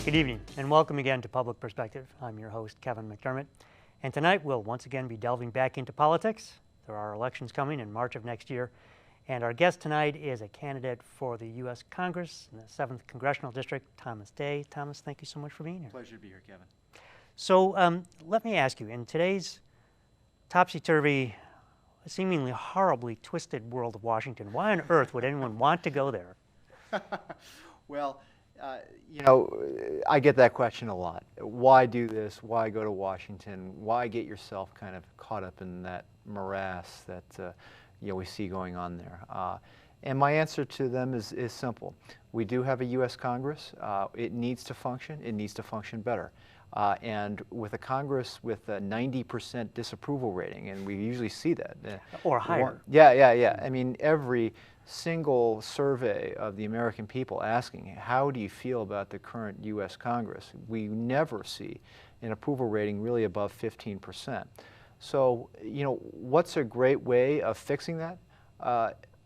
Good evening, and welcome again to Public Perspective. I'm your host, Kevin McDermott, and tonight we'll once again be delving back into politics. There are elections coming in March of next year, and our guest tonight is a candidate for the U.S. Congress in the 7th Congressional District, Thomas Day. Thomas, thank you so much for being here. Pleasure to be here, Kevin. So let me ask you, in today's topsy-turvy, seemingly horribly twisted world of Washington, why on earth would anyone want to go there? Well, I get that question a lot. Why do this? Why go to Washington? Why get yourself kind of caught up in that morass that we see going on there? And my answer to them is simple. We do have a U.S. Congress. It needs to function. It needs to function better. And with a Congress with a 90% disapproval rating, and we usually see that. Or higher. Yeah. I mean, every single survey of the American people asking, how do you feel about the current U.S. Congress? We never see an approval rating really above 15%. So, what's a great way of fixing that?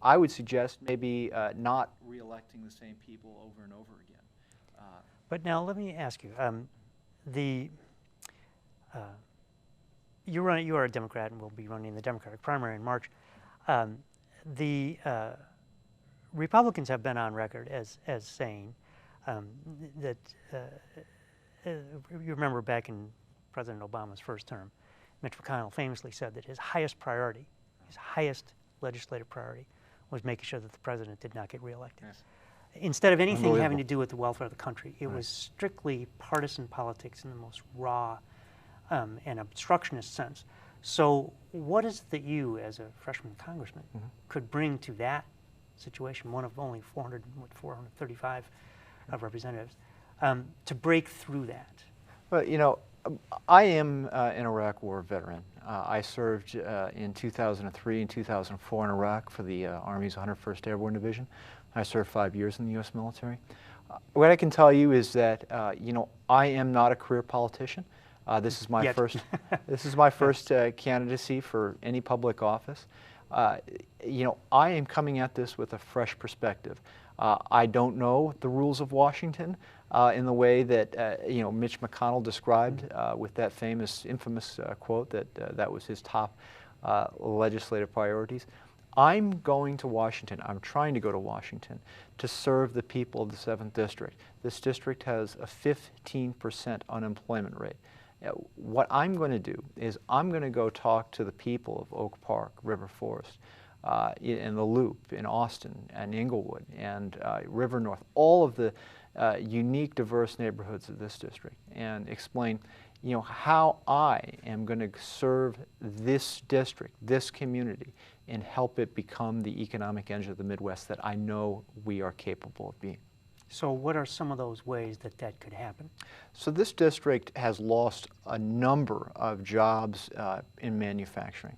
I would suggest maybe not re-electing the same people over and over again. But now let me ask you, you are a Democrat and will be running the Democratic primary in March. The Republicans have been on record as saying that you remember back in President Obama's first term, Mitch McConnell famously said that his highest priority, his highest legislative priority, was making sure that the president did not get reelected. Yes. Instead of anything having to do with the welfare of the country, it was strictly partisan politics in the most raw and obstructionist sense. So what is it that you, as a freshman congressman, could bring to that situation, one of only 435 representatives, to break through that? Well, I am an Iraq War veteran. I served in 2003 and 2004 in Iraq for the Army's 101st Airborne Division. I served 5 years in the U.S. military. What I can tell you is that I am not a career politician. This is my first. This is my first candidacy for any public office. I am coming at this with a fresh perspective. I don't know the rules of Washington in the way that Mitch McConnell described with that infamous quote that was his top legislative priorities. I'm going to Washington. I'm trying to go to Washington to serve the people of the 7th District. This district has a 15% unemployment rate. What I'm going to do is I'm going to go talk to the people of Oak Park, River Forest, in the Loop, in Austin, and Inglewood, and River North, all of the unique, diverse neighborhoods of this district, and explain how I am going to serve this district, this community, and help it become the economic engine of the Midwest that I know we are capable of being. So what are some of those ways that could happen? So this district has lost a number of jobs in manufacturing.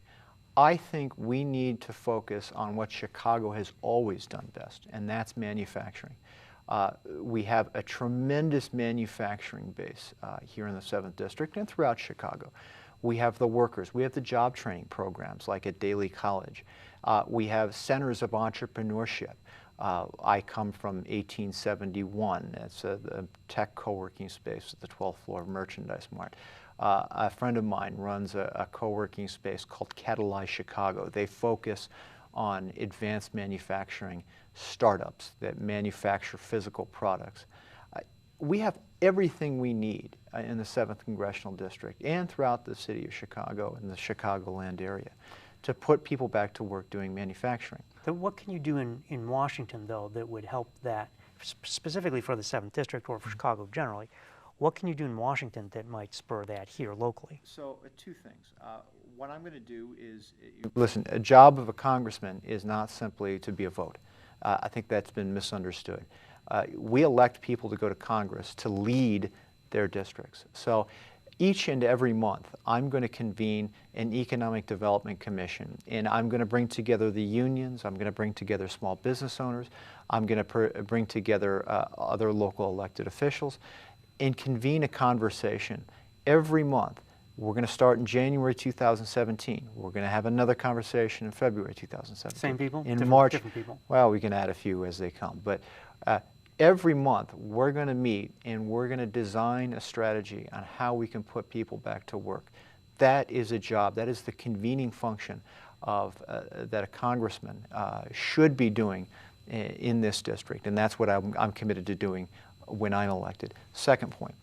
I think we need to focus on what Chicago has always done best, and that's manufacturing. We have a tremendous manufacturing base here in the 7th District and throughout Chicago. We have the workers. We have the job training programs like at Daly College. We have centers of entrepreneurship. I come from 1871. It's a tech co-working space at the 12th floor of Merchandise Mart. A friend of mine runs a co-working space called Catalyze Chicago. They focus on advanced manufacturing startups that manufacture physical products. We have everything we need in the 7th Congressional District and throughout the city of Chicago and the Chicagoland area to put people back to work doing manufacturing. So what can you do in Washington, though, that would help that, specifically for the 7th District or for Chicago generally? What can you do in Washington that might spur that here locally? So two things. What I'm going to do is, listen, a job of a congressman is not simply to be a vote. I think that's been misunderstood. We elect people to go to Congress to lead their districts. So each and every month, I'm going to convene an economic development commission, and I'm going to bring together the unions, I'm going to bring together small business owners, I'm going to bring together other local elected officials, and convene a conversation every month. We're going to start in January 2017. We're going to have another conversation in February 2017. Same people? In March. Different people? Well, we can add a few as they come. But every month we're going to meet and we're going to design a strategy on how we can put people back to work. That is a job, that is the convening function of, that a congressman should be doing in this district, and that's what I'm committed to doing when I'm elected. Second point,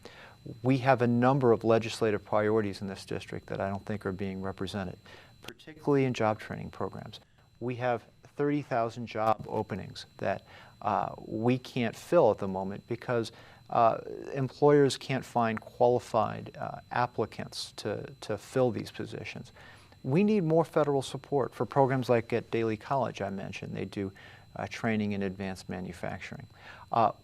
we have a number of legislative priorities in this district that I don't think are being represented, particularly in job training programs. We have 30,000 job openings that we can't fill at the moment because employers can't find qualified applicants to fill these positions. We need more federal support for programs like at Daly College I mentioned. They do training in advanced manufacturing.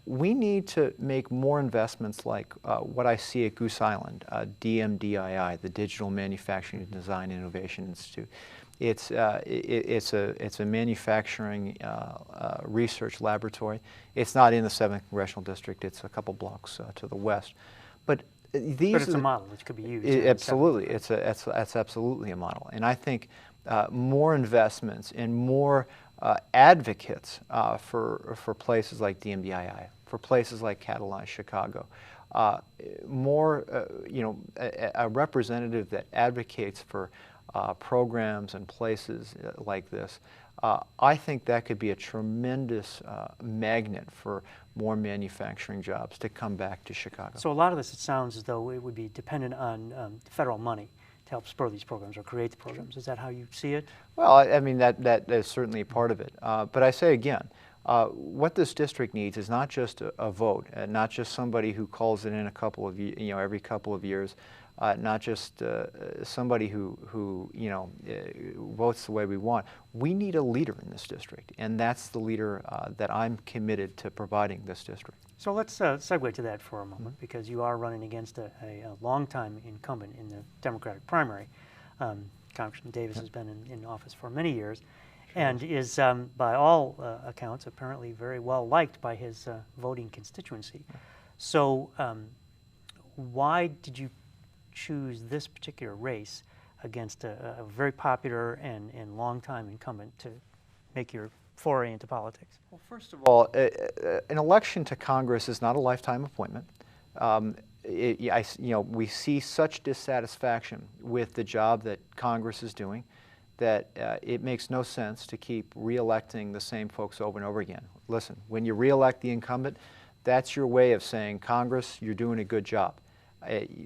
We need to make more investments like what I see at Goose Island, DMDII, the Digital Manufacturing Design Innovation Institute. It's a manufacturing research laboratory. It's not in the 7th Congressional District. It's a couple blocks to the west. But it's a model which could be used. Absolutely. It's absolutely a model. And I think more investments and more advocates for places like DMDII, for places like Catalyze Chicago, more, a representative that advocates for programs and places like this, I think that could be a tremendous magnet for more manufacturing jobs to come back to Chicago. So a lot of this, it sounds as though it would be dependent on federal money to help spur these programs or create the programs. Is that how you see it? Well, I mean, that is certainly part of it. But I say again, what this district needs is not just a vote, not just somebody who calls it in a couple of, every couple of years, not just somebody who votes the way we want. We need a leader in this district, and that's the leader that I'm committed to providing this district. So let's segue to that for a moment, because you are running against a longtime incumbent in the Democratic primary. Congressman Davis has been in office for many years, and is, by all accounts, apparently very well liked by his voting constituency. So why did you choose this particular race against a very popular and longtime incumbent to make your foray into politics? Well, first of all, an election to Congress is not a lifetime appointment. We see such dissatisfaction with the job that Congress is doing that it makes no sense to keep re-electing the same folks over and over again. Listen, when you re-elect the incumbent, that's your way of saying, Congress, you're doing a good job.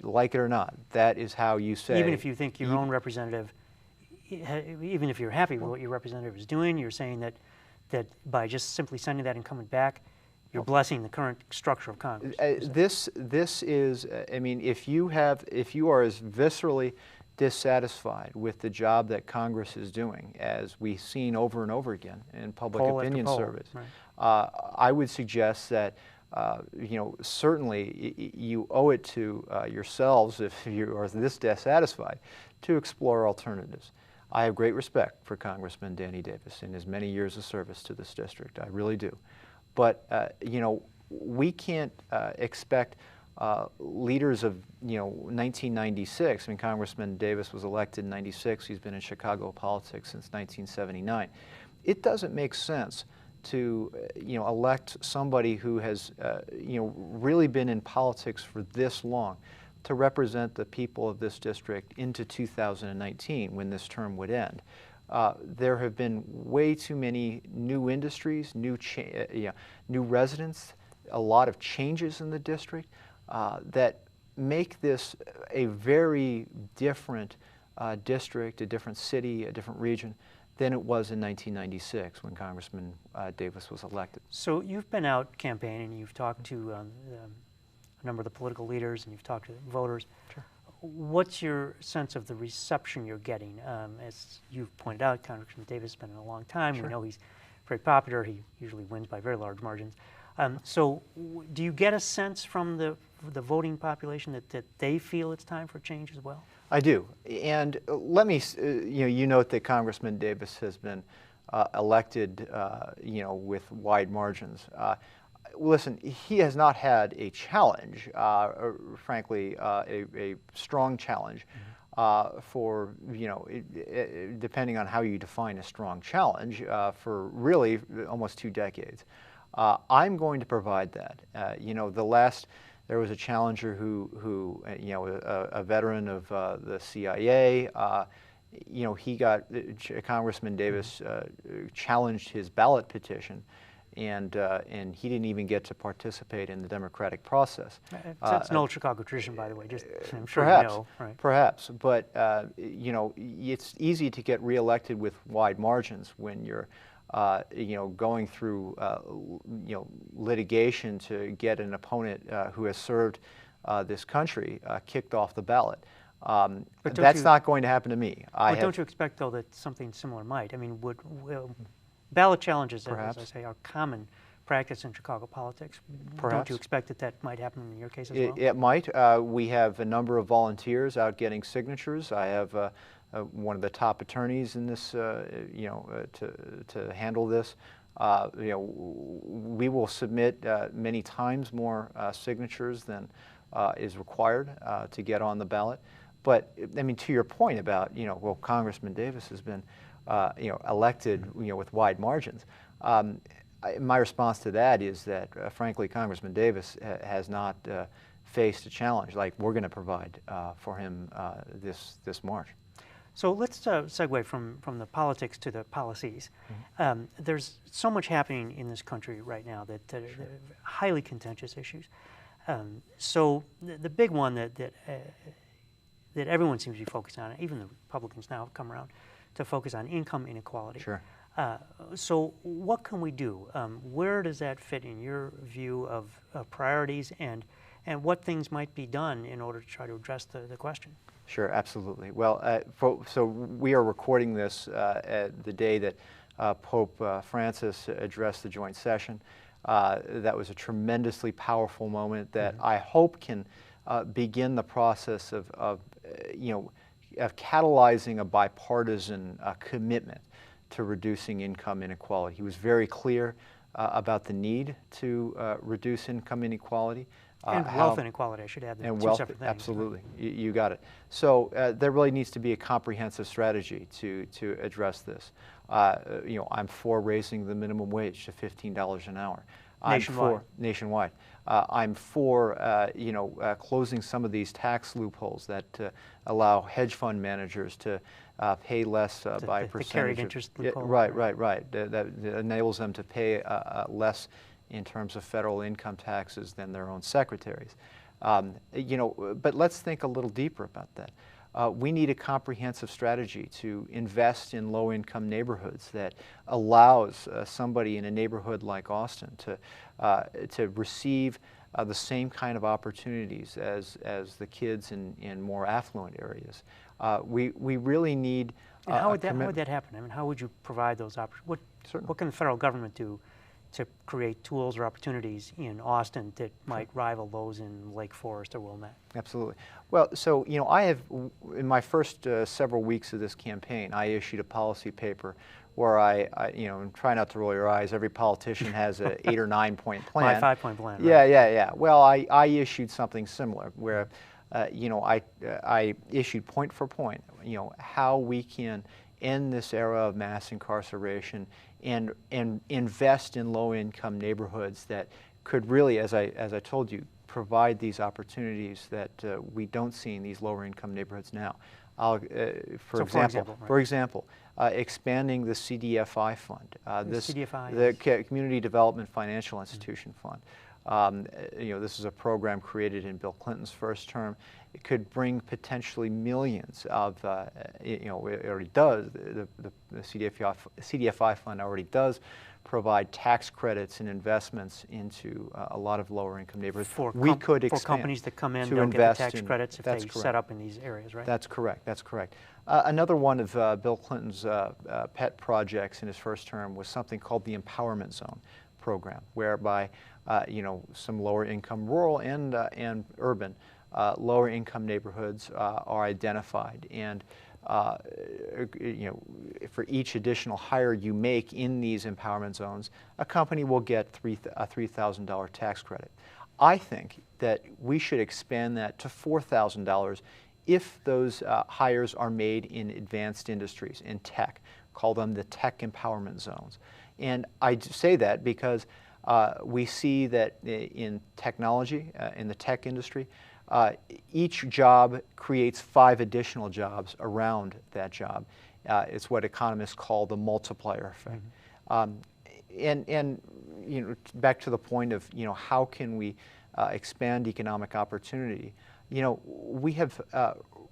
Like it or not, that is how you say. Even if you think your own representative, even if you're happy with what your representative is doing, you're saying that by just simply sending that incumbent back, you're blessing the current structure of Congress. This is, I mean, if you are as viscerally dissatisfied with the job that Congress is doing, as we've seen over and over again in public opinion surveys, right, I would suggest that certainly you owe it to yourselves, if you are this dissatisfied, to explore alternatives. I have great respect for Congressman Danny Davis and his many years of service to this district. I really do. But, we can't expect leaders of, 1996. I mean, Congressman Davis was elected in 96. He's been in Chicago politics since 1979. It doesn't make sense to elect somebody who has really been in politics for this long to represent the people of this district into 2019 when this term would end. There have been way too many new industries, new residents, a lot of changes in the district that make this a very different district, a different city, a different region than it was in 1996 when Congressman Davis was elected. So you've been out campaigning, you've talked to a number of the political leaders, and you've talked to voters. Sure. What's your sense of the reception you're getting? As you've pointed out, Congressman Davis has been in a long time. Sure. We know he's very popular. He usually wins by very large margins. So do you get a sense from the voting population that they feel it's time for change as well? I do. And let me, you note that Congressman Davis has been elected, with wide margins. Listen, he has not had a challenge, frankly, a strong challenge for, depending on how you define a strong challenge, for really almost 2 decades. I'm going to provide that. You know, there was a challenger who you know, a veteran of the CIA. You know, Congressman Davis challenged his ballot petition, and he didn't even get to participate in the democratic process. That's an old Chicago tradition, by the way. Just I'm sure perhaps, you know, right? Perhaps, but you know, it's easy to get reelected with wide margins when you're you know, going through you know, litigation to get an opponent who has served this country kicked off the ballot. That's not going to happen to me. But don't you expect, though, that something similar might? I mean, ballot challenges, as I say, are common practice in Chicago politics. Perhaps. Don't you expect that that might happen in your case as well? It might. We have a number of volunteers out getting signatures. I have one of the top attorneys in this, you know, to handle this. You know, we will submit many times more signatures than is required to get on the ballot. But I mean, to your point about, you know, well, Congressman Davis has been, you know, elected, you know, with wide margins. My response to that is that, frankly, Congressman Davis has not faced a challenge like we're going to provide for him this March. So let's segue from the politics to the policies. There's so much happening in this country right now that are highly contentious issues. So the big one that everyone seems to be focused on, even the Republicans now have come around to focus on income inequality. Sure. So what can we do? Where does that fit in your view of priorities, and what things might be done in order to try to address the question? Sure, absolutely. Well, so we are recording this at the day that Pope Francis addressed the joint session. That was a tremendously powerful moment that I hope can begin the process of you know, of catalyzing a bipartisan commitment to reducing income inequality. He was very clear about the need to reduce income inequality. And wealth inequality, I should add. And two wealth, separate things. absolutely. You got it. So there really needs to be a comprehensive strategy to address this. You know, I'm for raising the minimum wage to $15 an hour. Nationwide. I'm for you know, closing some of these tax loopholes that allow hedge fund managers to pay less by percentage. The carried interest loophole. Right. That enables them to pay less in terms of federal income taxes than their own secretaries. You know, but let's think a little deeper about that. We need a comprehensive strategy to invest in low-income neighborhoods that allows somebody in a neighborhood like Austin to receive the same kind of opportunities as the kids in more affluent areas. We really need. And how would that happen? I mean, how would you provide those opportunities? What can the federal government do to create tools or opportunities in Austin that might rival those in Lake Forest or Wilmette? Absolutely. Well, so, you know, I have, in my first several weeks of this campaign, I issued a policy paper where I you know, and try not to roll your eyes, every politician has an 8 or 9 point plan. My 5-point plan, right? Yeah. Well, I issued something similar where, you know, I issued point for point, you know, how we can end this era of mass incarceration and invest in low-income neighborhoods that could really, as I told you, provide these opportunities that we don't see in these lower-income neighborhoods now. For example, expanding the CDFI fund, the Community Development Financial Institution Fund. You know, this is a program created in Bill Clinton's first term. It could bring potentially millions of, you know, it already does. The CDFI fund already does provide tax credits and investments into a lot of lower income neighborhoods. For companies that come in, don't get the tax credits if they set up in these areas, right? That's correct. Another one of Bill Clinton's pet projects in his first term was something called the Empowerment Zone program, whereby you know, some lower income rural and urban lower income neighborhoods are identified, and you know, for each additional hire you make in these empowerment zones, a company will get a $3,000 tax credit. I think that we should expand that to $4,000 if those hires are made in advanced industries, in tech. Call them the tech empowerment zones. And I say that because We see that in technology, in the tech industry, each job creates 5 additional jobs around that job. It's what economists call the multiplier effect. And back to the point of how can we expand economic opportunity? We have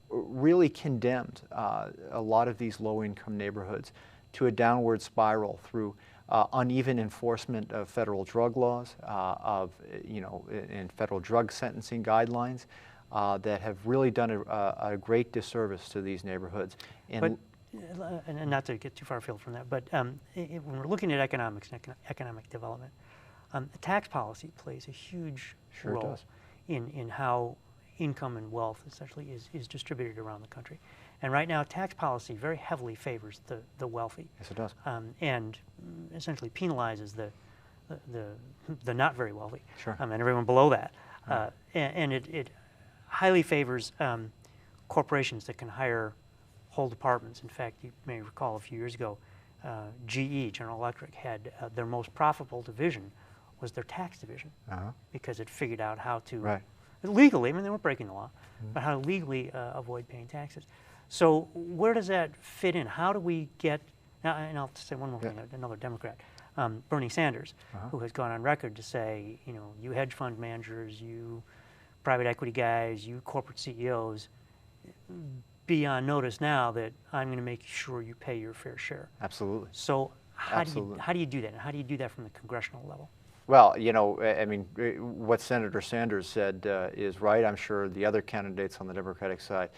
really condemned a lot of these low-income neighborhoods to a downward spiral through uneven enforcement of federal drug laws, and federal drug sentencing guidelines that have really done a great disservice to these neighborhoods. And not to get too far afield from that, but when we're looking at economics and economic development, tax policy plays a huge role in how income and wealth essentially is distributed around the country. And right now, tax policy very heavily favors the wealthy. Yes, it does. And essentially penalizes the not very wealthy. Sure. And everyone below that. And it highly favors corporations that can hire whole departments. In fact, you may recall a few years ago, GE, General Electric, had their most profitable division was their tax division because it figured out how to legally, I mean, they weren't breaking the law, but how to legally avoid paying taxes. So where does that fit in? How do we get, now, and I'll say one more thing, another Democrat, Bernie Sanders, who has gone on record to say, you hedge fund managers, you private equity guys, you corporate CEOs, be on notice now that I'm going to make sure you pay your fair share. Absolutely. So how do you do that? And how do you do that from the congressional level? Well, I mean, what Senator Sanders said is right. I'm sure the other candidates on the Democratic side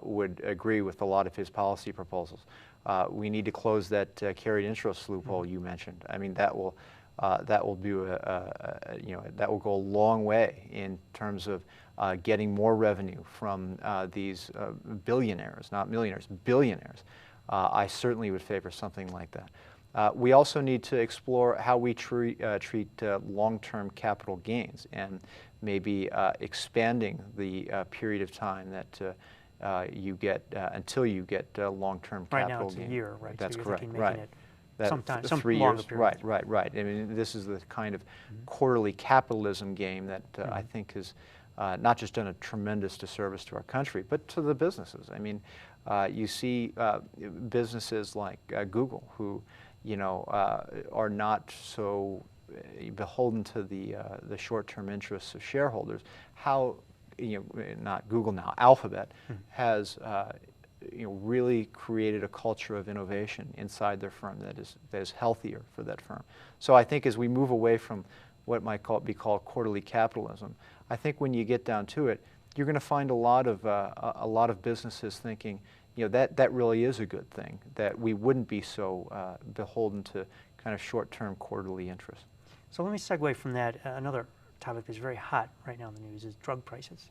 would agree with a lot of his policy proposals. We need to close that carried interest loophole you mentioned. I mean, that will do that will go a long way in terms of getting more revenue from these billionaires, not millionaires, billionaires. I certainly would favor something like that. We also need to explore how we treat long-term capital gains and maybe expanding the period of time that you get until you get long-term capital gains. Right now it's a year, right? That's so correct, right. Sometime, some 3 longer years. period. Right. I mean, this is the kind of quarterly capitalism game that I think has not just done a tremendous disservice to our country, but to the businesses. I mean, you see businesses like Google who are not so beholden to the short-term interests of shareholders. How, not Google now, Alphabet has really created a culture of innovation inside their firm that is healthier for that firm. So I think as we move away from what might be called quarterly capitalism, I think when you get down to it, you're going to find a lot of businesses thinking, that really is a good thing, that we wouldn't be so beholden to kind of short-term quarterly interest. So let me segue from that. Another topic that's very hot right now in the news is drug prices.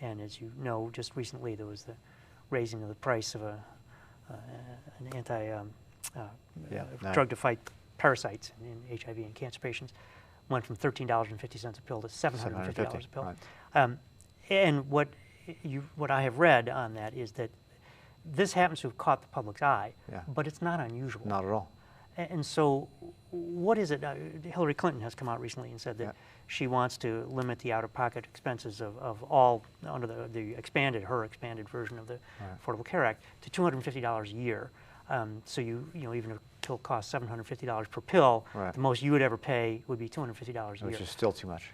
And as you know, just recently there was the raising of the price of an drug to fight parasites in HIV and cancer patients. Went from $13.50 a pill to $750 a pill. Right. And what I have read on that is that this happens to have caught the public's eye, but it's not unusual. Not at all. And so what is it? Hillary Clinton has come out recently and said that she wants to limit the out-of-pocket expenses of all under the expanded version of the Affordable Care Act to $250 a year. So even if a pill costs $750 per pill, the most you would ever pay would be $250 a year. Which is still too much.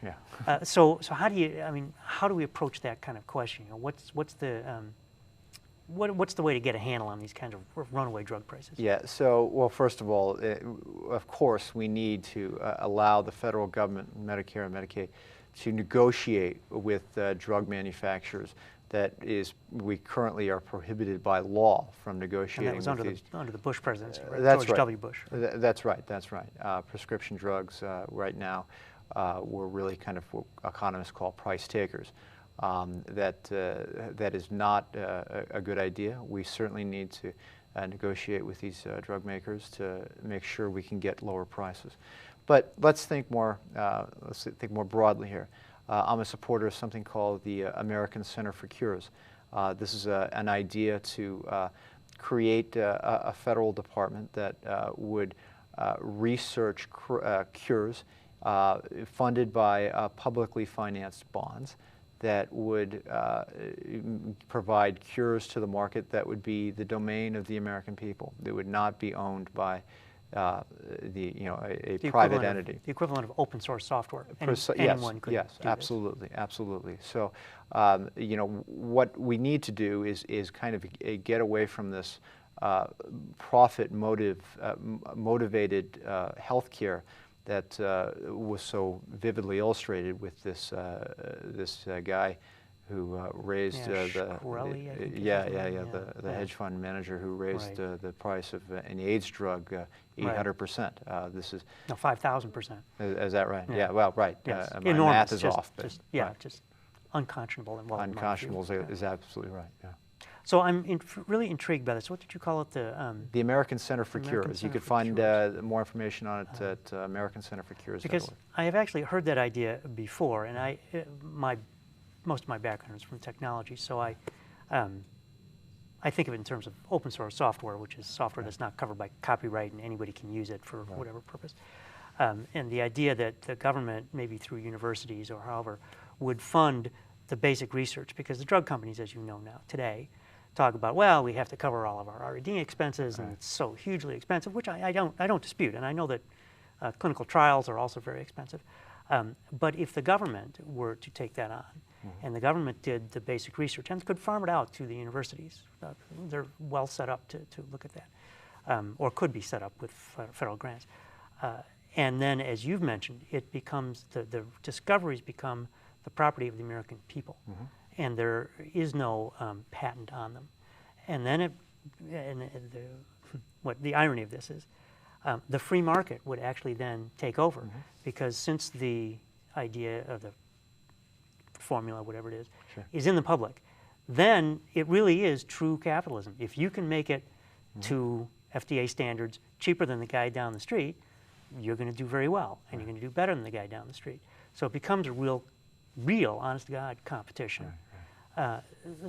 So how do we approach that kind of question? What's the way to get a handle on these kinds of runaway drug prices? Yeah, so, well, first of all, of course, we need to allow the federal government, Medicare and Medicaid, to negotiate with drug manufacturers. We currently are prohibited by law from negotiating and that was under the Bush presidency, right? That's George W. Bush. That's right. Prescription drugs right now we're really kind of what economists call price takers. That is not a good idea. We certainly need to negotiate with these drug makers to make sure we can get lower prices. But let's think more broadly here. I'm a supporter of something called the American Center for Cures. This is an idea to create a federal department that would research cures funded by publicly financed bonds that would provide cures to the market that would be the domain of the American people. They would not be owned by a private entity. The equivalent of open source software. Anyone could yes, do absolutely, this. absolutely. So, what we need to do is kind of get away from this profit motivated healthcare that was so vividly illustrated with this guy who raised Shkreli, I think the hedge fund manager who raised the price of an AIDS drug 800%. This is 5,000%. Is that right? Yeah. Well, right. Yes. My math is off. But, just unconscionable. Unconscionable is absolutely right. Yeah. So I'm really intrigued by this. What did you call it? The American Center for Cures. You could find more information on it at AmericanCenterForCures.org. Because I have actually heard that idea before, and most of my background is from technology, so I think of it in terms of open source software, which is software that's not covered by copyright and anybody can use it for whatever purpose. And the idea that the government, maybe through universities or however, would fund the basic research, because the drug companies, as you know now today, talk about, well, we have to cover all of our R&D expenses, and it's so hugely expensive, which I don't dispute, and I know that clinical trials are also very expensive. But if the government were to take that on, and the government did the basic research and could farm it out to the universities, they're well set up to look at that, or could be set up with federal grants. And then, as you've mentioned, it becomes, the discoveries become the property of the American people. And there is no patent on them. And then the irony of this is the free market would actually then take over, because since the idea of the formula, whatever it is, is in the public, then it really is true capitalism. If you can make it to FDA standards cheaper than the guy down the street, you're going to do very well, and you're going to do better than the guy down the street. So it becomes a real, honest-to-God competition.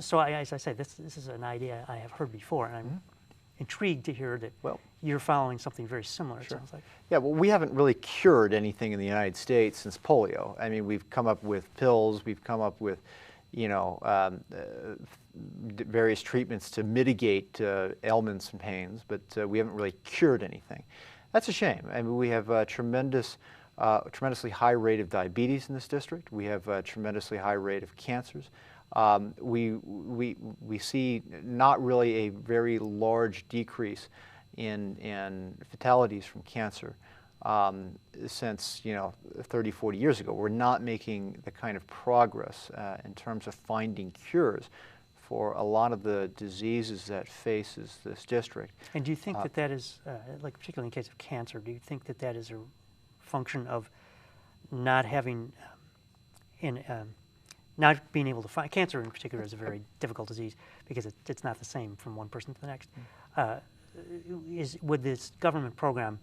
So as I say, this is an idea I have heard before, and I'm intrigued to hear that you're following something very similar, it sounds like. Yeah, well, we haven't really cured anything in the United States since polio. I mean, we've come up with pills, we've come up with, various treatments to mitigate ailments and pains, but we haven't really cured anything. That's a shame. I mean, we have a tremendously high rate of diabetes in this district. We have a tremendously high rate of cancers. We see not really a very large decrease in fatalities from cancer since 30, 40 years ago. We're not making the kind of progress in terms of finding cures for a lot of the diseases that faces this district. And do you think that is, like particularly in the case of cancer, do you think that is a function of not having not being able to find, cancer in particular is a very difficult disease because it's not the same from one person to the next. Would this government program,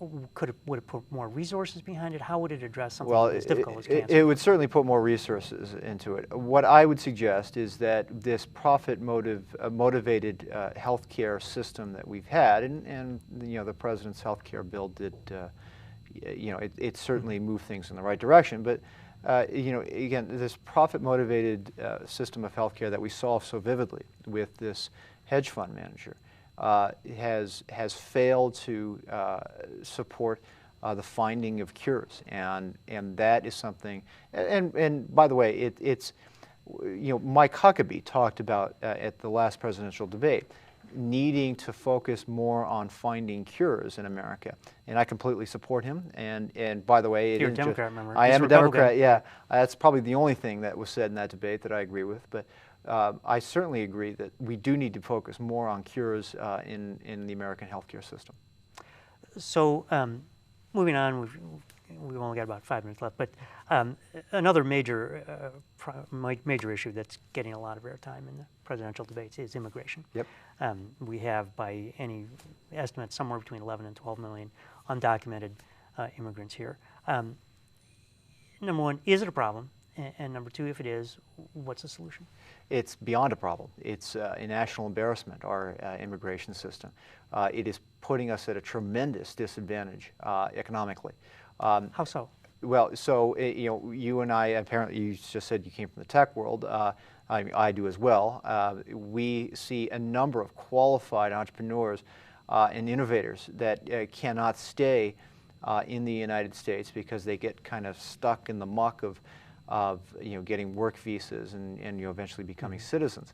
would it put more resources behind it? How would it address something as difficult as cancer? It would certainly put more resources into it. What I would suggest is that this profit motivated healthcare system that we've had, and the President's healthcare bill did, it certainly moved things in the right direction, but again, this profit-motivated system of healthcare that we saw so vividly with this hedge fund manager has failed to support the finding of cures, and that is something. And by the way, it's Mike Huckabee talked about at the last presidential debate needing to focus more on finding cures in America, and I completely support him. And by the way, you're a Democrat, remember? I am a Democrat. Yeah, that's probably the only thing that was said in that debate that I agree with. But I certainly agree that we do need to focus more on cures in the American healthcare system. So, moving on, we've only got about 5 minutes left, but another major issue that's getting a lot of airtime in the presidential debates is immigration. Yep. We have, by any estimate, somewhere between 11 and 12 million undocumented immigrants here. Number one, is it a problem? And number two, if it is, what's the solution? It's beyond a problem. It's a national embarrassment, our immigration system. It is putting us at a tremendous disadvantage economically. How so? Well, so you know, you and I, apparently you just said you came from the tech world. I do as well. We see a number of qualified entrepreneurs and innovators that cannot stay in the United States because they get kind of stuck in the muck of you know, getting work visas and you know, eventually becoming citizens.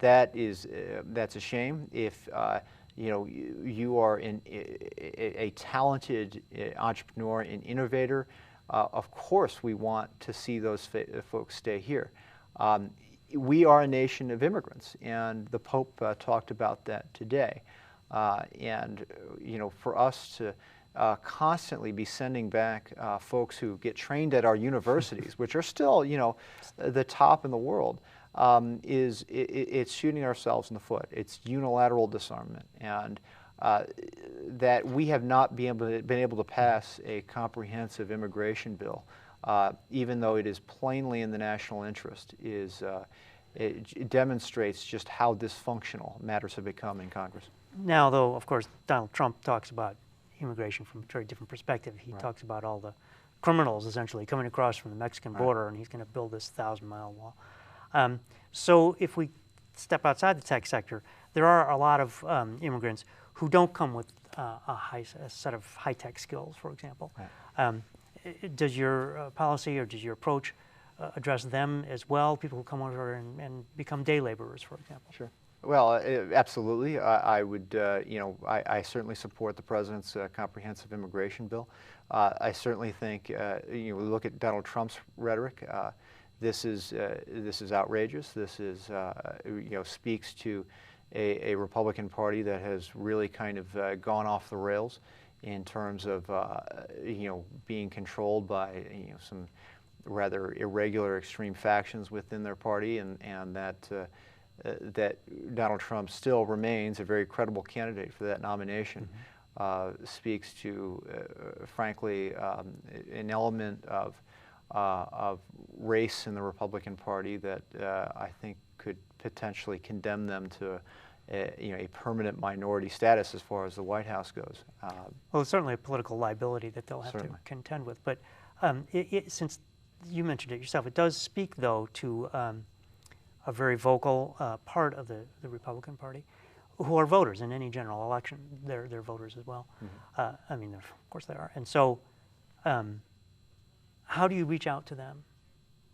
That's a shame. If you know, you are a talented entrepreneur and innovator, of course we want to see those folks stay here. We are a nation of immigrants, and the Pope talked about that today. And you know, for us to constantly be sending back folks who get trained at our universities, which are still, you know, the top in the world, it's shooting ourselves in the foot. It's unilateral disarmament, and that we have not been able to pass a comprehensive immigration bill, even though it is plainly in the national interest, it demonstrates just how dysfunctional matters have become in Congress. Now, though, of course, Donald Trump talks about immigration from a very different perspective. He Right. talks about all the criminals essentially coming across from the Mexican border, and he's going to build this 1,000-mile wall. So if we step outside the tech sector, there are a lot of immigrants who don't come with a set of high-tech skills, for example. Right. Does your policy or does your approach address them as well, people who come over and become day laborers, for example? Sure. Well, absolutely. I would, you know, I certainly support the president's comprehensive immigration bill. I certainly think, you know, we look at Donald Trump's rhetoric. This is outrageous. This is, you know, speaks to a Republican Party that has really kind of gone off the rails in terms of, you know, being controlled by, you know, some rather irregular extreme factions within their party, and that Donald Trump still remains a very credible candidate for that nomination. Speaks to, frankly, an element of race in the Republican Party that I think could potentially condemn them to you know, a permanent minority status as far as the White House goes. Well, it's certainly a political liability that they'll have Certainly. to contend with. But since you mentioned it yourself, it does speak, though, to a very vocal part of the Republican Party who are voters in any general election. They're voters as well. I mean, of course they are. And so how do you reach out to them?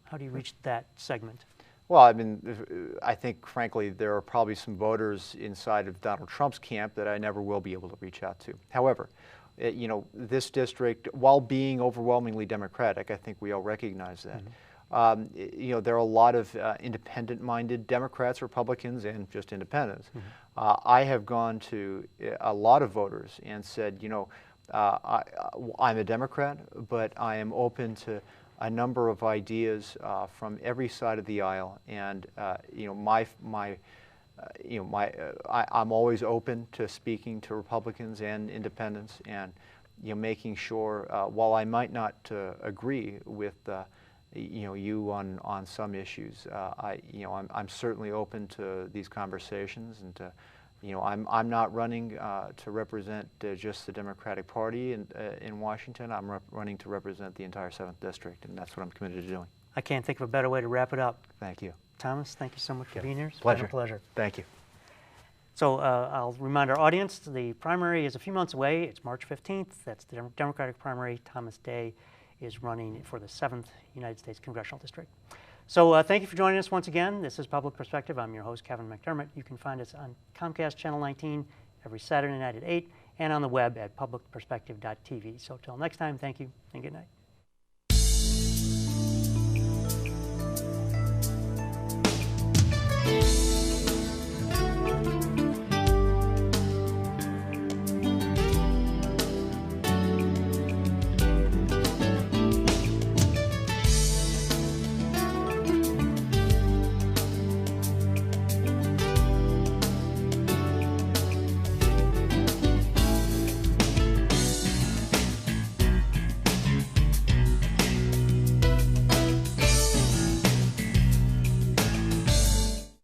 How do you reach that segment? Well, I mean, I think, frankly, there are probably some voters inside of Donald Trump's camp that I never will be able to reach out to. However, you know, this district, while being overwhelmingly Democratic, I think we all recognize that. You know, there are a lot of independent-minded Democrats, Republicans, and just independents. I have gone to a lot of voters and said, you know, I'm a Democrat, but I am open to a number of ideas from every side of the aisle, and you know, I'm always open to speaking to Republicans and independents, and you know, making sure while I might not agree with you know, you on some issues, you know, I'm certainly open to these conversations, and to, you know, I'm not running to represent just the Democratic Party in Washington. I'm running to represent the entire 7th District, and that's what I'm committed to doing. I can't think of a better way to wrap it up. Thank you. Thomas, thank you so much for being here. It's Pleasure. been a pleasure. Thank you. So I'll remind our audience, the primary is a few months away. It's March 15th. That's the Democratic primary. Thomas Day is running for the 7th United States Congressional District. So thank you for joining us once again. This is Public Perspective. I'm your host, Kevin McDermott. You can find us on Comcast Channel 19 every Saturday night at 8 and on the web at publicperspective.tv. So till next time, thank you and good night.